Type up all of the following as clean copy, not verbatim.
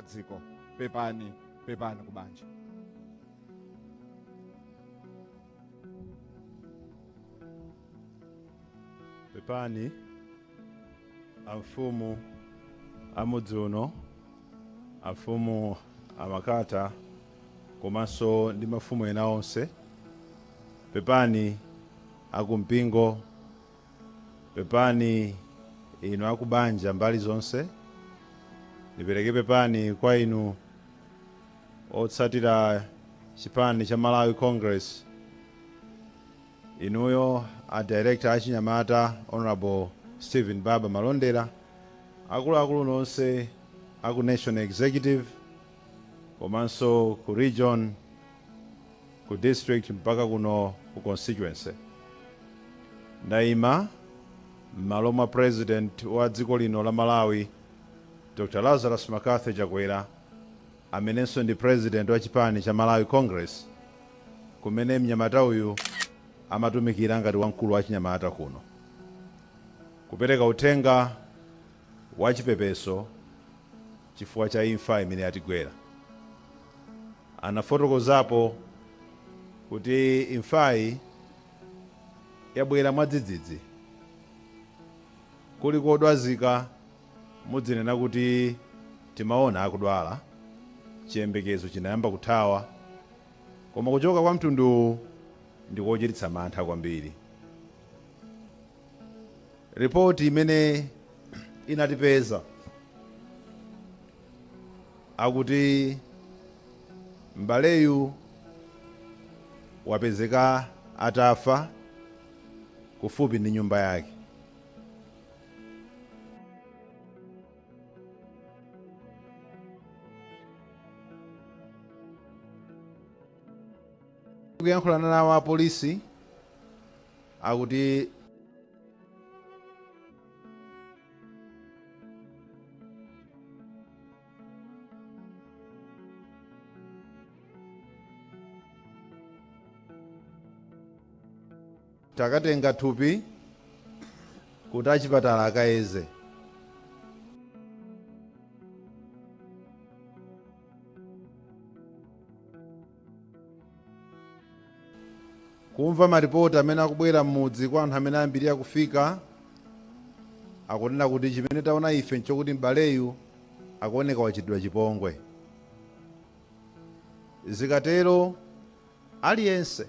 kwa dziko. Pepani kubanja. Pepani amfumu amudzi uno, amfumu amakata komanso ndi mafumu ena onse. Pepani akumpingo, pepani inu akubanja mbali zonse. Ndipereke pepani kwa inu otsatira chipani cha Malawi Congress, inuyo a director achinyamata Honorable Stephen Baba Malondera, akuluakulu nonse aku National Executive, komanso ku region, ku district mpaka kuno ku constituency. Ndaima m'malo mwa president wa dziko lino la Malawi Dr. Lazarus Makathe Chakwera, amenenso ndi president wa chipani cha Malawi Congress, kumene mnyamata uyu amatumikira ngati wamkulu wa chinyamata kuno, kupereka uthenga wa chipepeso chifukwa cha imfa imene yatigwera. Anafotokozapo kuti imfayi yabwera mwadzidzidzi, kuli kodwazika mudzinena kuti timaona akudwala, chiyembekezo chinayamba kuthawa, koma kuchoka kwa mtundu ndikochititsa mantha kwambiri. Ripoti imene inatipeza akuti mbaleyu wapezeka atafa kufupi ndi nyumba yake. Kuyankhulana nawo apolisi akuti takatenga thupi kuti achipatala akayeze. Kumva maripoti amene akubwera m'mudzi kwa anthu amene ayambirira kufika, akunena kuti chimene taona ife nchokuti m'baleyu akuoneka wachitidwa chipongwe. Zikatero aliyense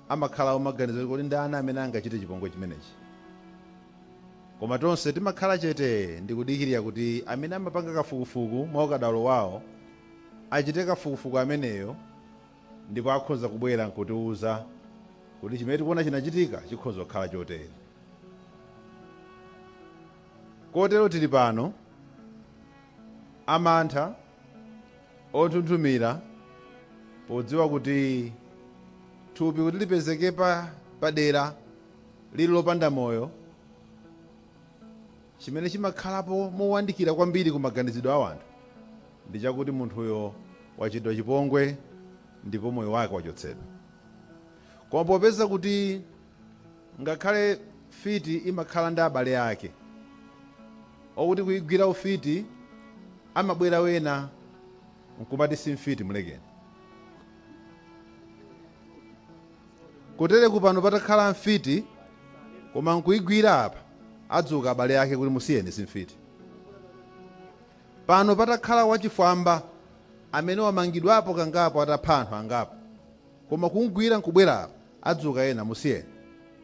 amakhala omaganiza kuti ndi ana amene angachite chipongwe chimenechi, koma tonse timakhala chete ndi kudikirira kuti amene amapanga kafukufuku mwa ukadaulo wawo achite kafukufuku ameneyo, ndipo akhoza kubwera nkutiuza kuti chimene tikuona chinachitika chikhoza kukhala chotere. Kotero tili pano amantha othunthumira podziwa kuti thupi kuti lipezeke padera lili lopanda moyo, chimene chimakhalapo mowandikira kwambiri ku maganizidwe a anthu ndi chakuti munthuyo wachitidwa chipongwe ndipo moyo wake wachotsedwa. Koma popeza kuti ngakhale fiti imakhala ndi abale ake okuti kuyigwira ufiti amabwera wena nkumati simfiti mulekeni. Kutere kupano patakhala mfiti koma nkuyigwira apa adzuka abale ake kuti musiyeni simfiti. Pano patakhala wachifwamba amene wamangidwapo kangapo atapha anthu angapo, koma kungwira nkubwera apa adzuka ena musiyeni.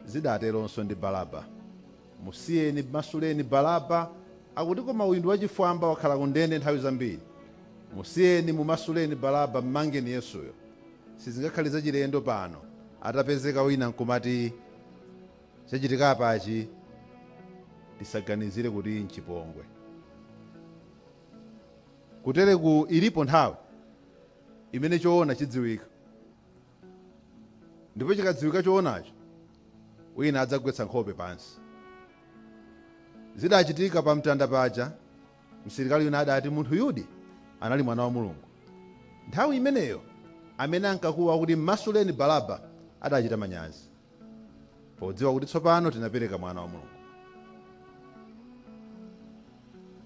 Zidateronso ndi Balaba, musiyeni masuleni Balaba. Akuti koma uyu ndi wachifwamba wakhala kundende nthawi zambiri, musiyeni mumasuleni Balaba, mmangeni Yesuyo. Sizingakhaliza chilendo pano atapezeka wina nkumati chachitika apachi tisaganizire kuti nchipongwe. Kutereku ilipo nthawi imene choona chidziwika, ndipo chikadziwika choonacho wina adzagwetsa nkhope pansi. Zidachitika pa mtanda paja, msilikali wina adati munthu yudi anali mwana wa Mulungu. Nthawi imeneyo amene ankakuwa kuti mmasuleni Balaba adachita manyazi podziwa kuti tsopano tinapereka mwana wa Mulungu.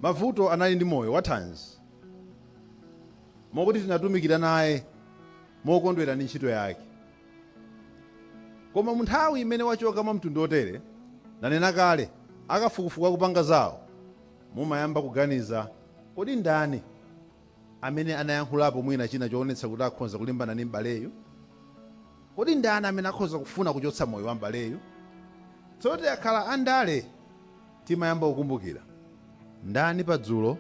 Mabvuto anali ndi moyo wathanzi mokuti tinatumikira naye mokondwera ndi ntchito yake. Koma mu nthawi imene wachoka mwa mtundu otere, nanena kale, akafukufuka kupanga zawo, mumayamba kuganiza kodi ndani amene anayankhulapo mwina china choonetsa kuti akhoza kulimbana ndi m'baleyu? Kodi ndani amene akhoza kufuna kuchotsa moyo wa m'baleyu? Tsote akhala andale, timayamba kukumbukira ndani padzulo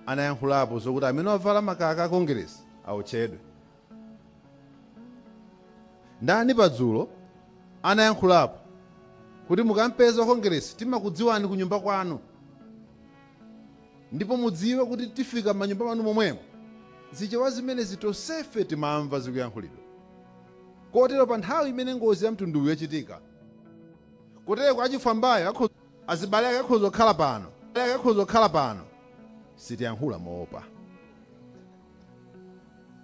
anayankhulapo zokuti amene wavala makaka a Kongresi aotchedwe. Ndani padzulo anayankhulapo kuti mukampeza Kongresi timakudziwani ku nyumba kwanu, ndipo mudziwe kuti tifika m'manyumba manu momwemo zichewa zimene zitosefe timamva zikuyankhulidwa. Kotero pa nthawi imene ngozi ya mtunduwu yachitika, kotero achifwambayo azibale ake akhoza kukhala pano, sitiyankhula moopa.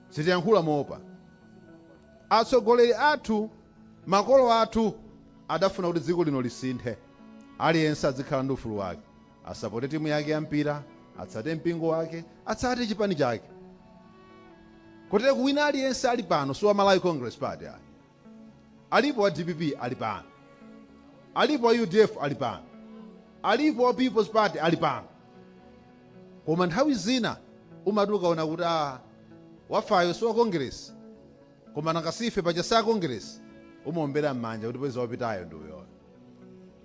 Sitiyankhula moopa. Atsogoleri athu, makolo athu adafuna kuti dziko lino lisinthe. Aliyense azikhala ndi ufulu wake, asapote timu yake ya mpira, atsate mpingo wake, atsate chipani chake. Kotero kuwina aliyense ali pano, so Malawi Congress Party alipo wa DPP ali pano, alipo wa UDF ali pano, alipo wa People's Party ali pano. Koma nthawi zina umatuka ona kuti wafayo so wa Congress, koma nakasife pachasa Congress umombera m'manja kuti pweza wapitayo ndiuyo.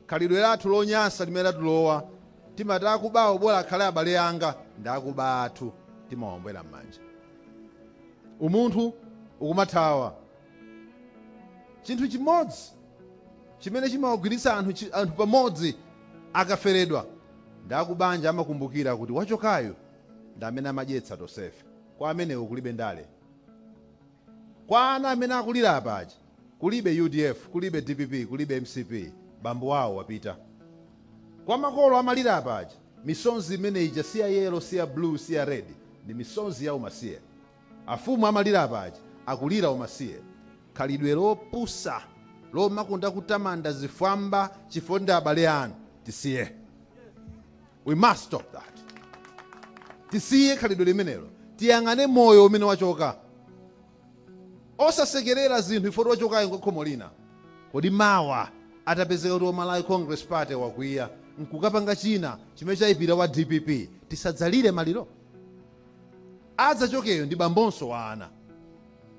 Khalidwe lathu lonyansa limene latulowa, timati akubawo bora akhale abale anga, ndakuba athu timawombera m'manja. Umunthu ukumathawa. Chinthu chimodzi chimene chimawagwiritsa anthu pamodzi akaferedwa, ndakubanja amakumbukira kuti wachokayo ndi amene amadyetsa tosefe. Kwa amenewo kulibe ndale. Kwa ana amene akulira apaja kulibe UDF, kulibe DPP, kulibe MCP, bambo wawo wapita. Kwa makolo amalira apaja, misonzi imene ija siya yellow, siya blue, siya red, ndi misonzi ya umasiye. Afumu amalira apaja, akulira umasiye. Khalidwe lopusa lomakunda kutamanda zifwamba chifonda abale anu tisiye. We must stop that. Tisiye khalidwe limenelo, tiyang'ane moyo umene wachoka. Osasekerera zinthu ifoti wachokayo ngokhomo lina. Kodi mawa atapezeka kuti Malawi Congress Party wakwiya nkukapanga china chimene chayipira wa DPP, tisadzalire Maliro. Adzachokeyo ndi bambonso wa ana.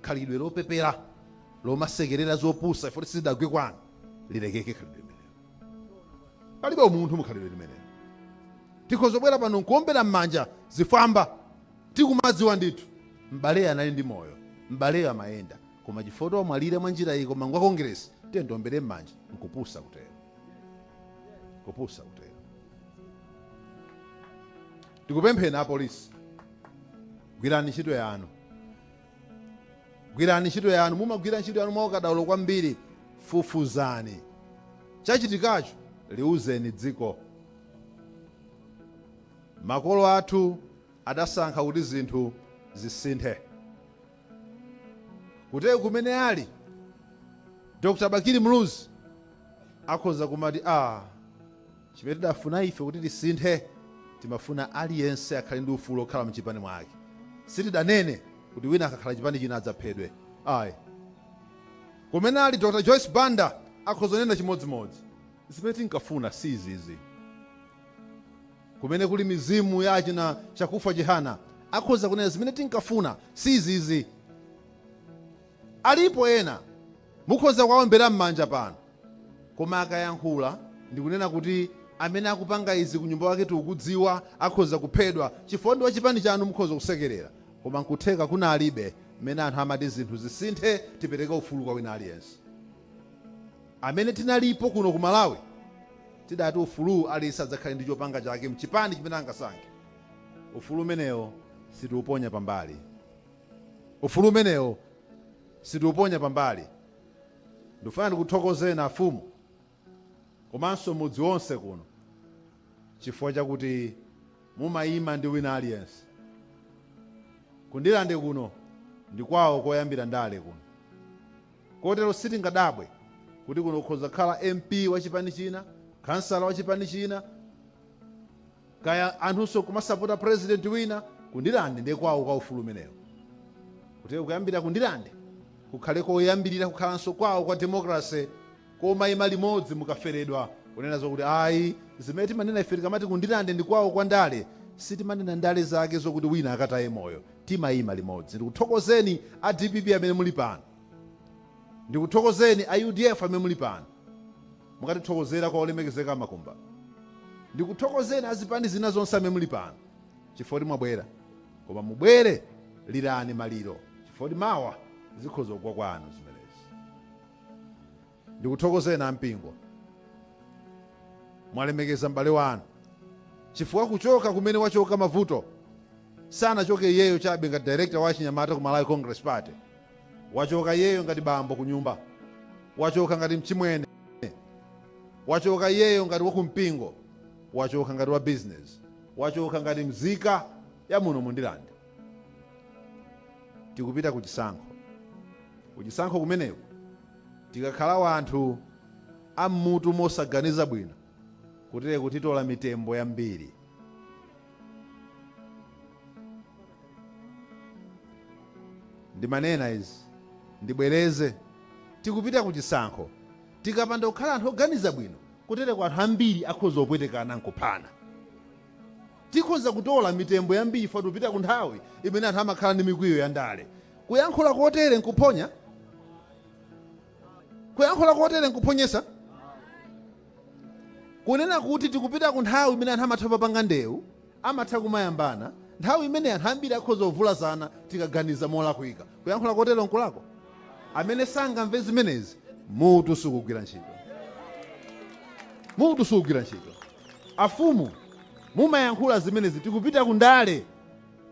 Khalidwe lopepera lomasekerera zopusa ifoti sidagwe kwanu lilekeke khalidwe limenelo. Palibe umunthu mu khalidwe limenelo. Tikhozobwera pano nkuombera m'manja zifwamba, tikumadziwa ndithu m'bale anali ndi moyo, m'bale amayenda, koma chifoti wamwalira mwa njira iyi koma ngwa Kongresi tendombere m'manja nkupusa kutero. Kupusa kutero. Tikupempheni apolisi, gwirani ntchito yanu. Gwirani ntchito yanu, mumagwira ntchito yanu mwaukadaulo kwambiri, fufuzani. Chachitikacho liuzeni dziko. Makolo athu adasankha kuti zinthu zisinthe. Kutero kumene ali Dr. Bakili Mluzi akhoza kumati chimene tidafuna ife kuti tisinthe, timafuna aliyense akhale ndi ufulu okhala mchipani mwake. Sitidanene kuti wina akakhala chipani china adzaphedwe. Ayi. Kumene ali Dr. Joyce Banda akhoza nena chimodzimodzi, zimene tinkafuna si izizi. Kumene kuli mizimu ya achina chakufa Jehana akhoza kunena zimene tinkafuna si izizi. Alipo ena mukhoza kuwaombera m'manja pano, koma akayankhula ndikunena kuti amene akupanga izi ku nyumba wake tikudziwa akhoza kuphedwa chifukwa wa chipani chanu mukhoza kusekerera. Koma nkutheka kuna alibe mmene anthu amati zinthu zisinthe tipereke ufulu kwa wina aliyense. Amene tinalipo kuno ku Malawi tidati ufulu aliyense adzakhale ndi chopanga chake mchipani chimene angasankhe. Ufulu umenewo sitiuponya pambali. Ufulu umenewo sitiuponya pambali. Ndifuna ndikuthokozeni afumu komanso mudzi wonse kuno chifukwa chakuti mumayima ndi wina aliyense. Kundilande kuno ndikwawo koyambira ndale kuno. Kotero sitingadabwe kuti kuno kukhoza khala MP wa chipani china, kansala wa chipani china, kaya anthunso kumasapota president wina. Kundilande ndikwawo kwa ufulu umenewo. kuti kuyambira ku Ndilande kukhale koyambirira kukhalanso kwawo kwa demokrasi komayima limodzi mukaferedwa kunena zokuti ayi zimene timanena ife tikamati ku Ndilande ndi kwawo kwa ndale sitimanena ndale zake zokuti wina akataye moyo, timayima limodzi. Ndikuthokozeni a DPP amene muli pano, ndikuthokozeni a UDF amene muli pano mukatithokozera kwa olemekezeka Makumba, ndikuthokozeni azipani zina zonse amene muli pano chifukwa mwabwera, koma mubwere lirani Maliro chifukwa mawa zikhoza kugwa kwanu zimenezi. Ndikuthokozeni ampingo, mwalemekeza m'bale wanu chifukwa kuchoka kumene wachoka Mabvuto sanachoke iyeyo chabe ngati director wa Chinyamata ku Malawi Congress Party, wachoka iyeyo ngati bambo ku nyumba, wachoka ngati mchimwene, wachoka iyeyo ngati wakumpingo, wachoka ngati wa business, wachoka ngati mzika ya muno mu Ndilande. Tikupita kuchisankho kumeneku tikakhala wanthu ammutu mosaganiza bwino kutire kutitola mitembo yambiri. Ndimanena izi ndibwereze, tikupita kuchisankho tikapanda kukhala anthu oganiza bwino kutire kwa anthu ambiri akhoza opwetekana nkuphana. Tikhoza kutola mitembo yambiri fa tupita ku nthawi imene anthu amakhala ndi mikwiyo ya ndale. Kuyankhula kotere nkuphonya, kuyankhula kotere nkuphonyesa, kunena kuti tikupita ku nthawi imene anthu amatha papanga ndewu, amatha kumayambana, nthawi imene anthu ambiri akhoza ovulazana tikaganiza molakwika. Kuyankhula kotere nkulako. Amene sangamve zimenezi mutu sukugwira ntchito, mutu sukugwira ntchito. Afumu mumayankhula zimenezi, tikupita ku ndale,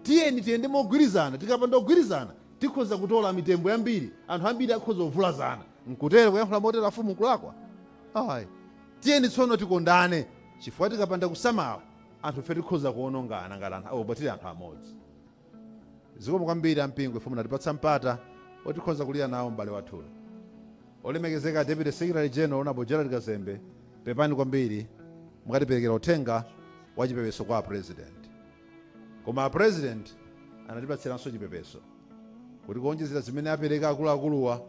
tiyeni tiyende mogwirizana. Tikapanda kugwirizana tikhoza kutola mitembo yambiri, anthu ambiri akhoza ovulazana. Nkutere kuyankhula motero afumu kulakwa. Ayi, tiyeni tsono tikondane chifukwa tikapanda kusamala anthu fe tikhoza kuonongana ngati anthu obatiri anthu amodzi. Zikomo kwambiri ampingo ife munatipatsa mpata otikhoza kulira nawo m'bale wathuyo. Olemekezeka Deputy Secretary General Honorable Gerald Kazembe, pepani kwambiri mukatiperekera uthenga wa chipepeso kwa President. Koma President anatipatsiranso chipepeso kuti kuonjezera zimene apereka akuluakuluwa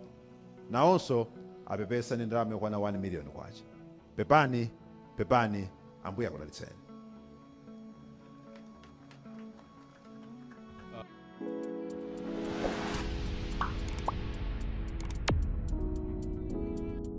nawonso apepesa ndi ndalama yokwana 1 million kwacha. Pepani, Ambuye akudalitseni.